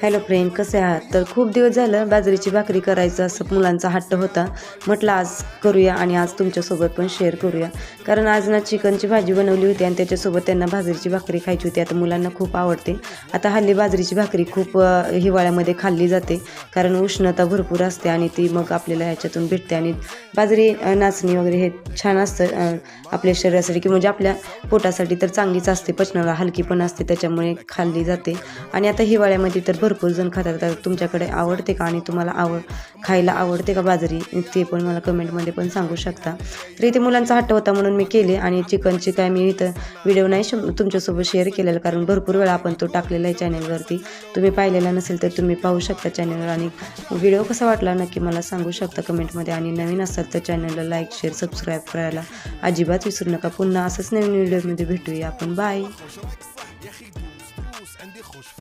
Hello friend, कसे आहात? तर खूप दिवस झालं बाजरीची भाकरी करायचं असं मुलांचा हट्ट होता. म्हटलं आज करूया आणि आज तुमच्यासोबत पण शेअर करूया. कारण आज ना चिकनची भाजी बनवली होती आणि त्याच्यासोबत त्यांना बाजरीची भाकरी खायची होती. आता मुलांना खूप आवडते. आता हल्ली बाजरीची भाकरी खूप हिवाळ्यामध्ये खाल्ली जाते, कारण उष्णता भरपूर असते आणि ती मग आपल्याला ह्याच्यातून भेटते. आणि बाजरी नाचणी वगैरे हे छान असतं आपल्या शरीरासाठी, की म्हणजे आपल्या पोटासाठी तर चांगलीच असते, पचनाला हलकी पण असते, त्याच्यामुळे खाल्ली जाते. आणि आता हिवाळ्यामध्ये तर भरपूर जण खातात. तर तुमच्याकडे आवडते का आणि तुम्हाला खायला आवडते का बाजरी, ते पण मला कमेंटमध्ये पण सांगू शकता. तर इथे मुलांचा हट्ट होता म्हणून मी केले. आणि चिकनची काय मी इथं व्हिडिओ नाही तुमच्यासोबत शेअर केलेला, कारण भरपूर वेळा आपण तो टाकलेला आहे चॅनलवरती. तुम्ही पाहिलेला नसेल तर तुम्ही पाहू शकता चॅनलवर. आणि व्हिडिओ कसा वाटला नक्की मला सांगू शकता कमेंटमध्ये. आणि नवीन असाल तर चॅनलला लाईक शेअर सबस्क्राईब करायला अजिबात विसरू नका. पुन्हा असंच नवीन व्हिडिओमध्ये भेटूया आपण. बाय.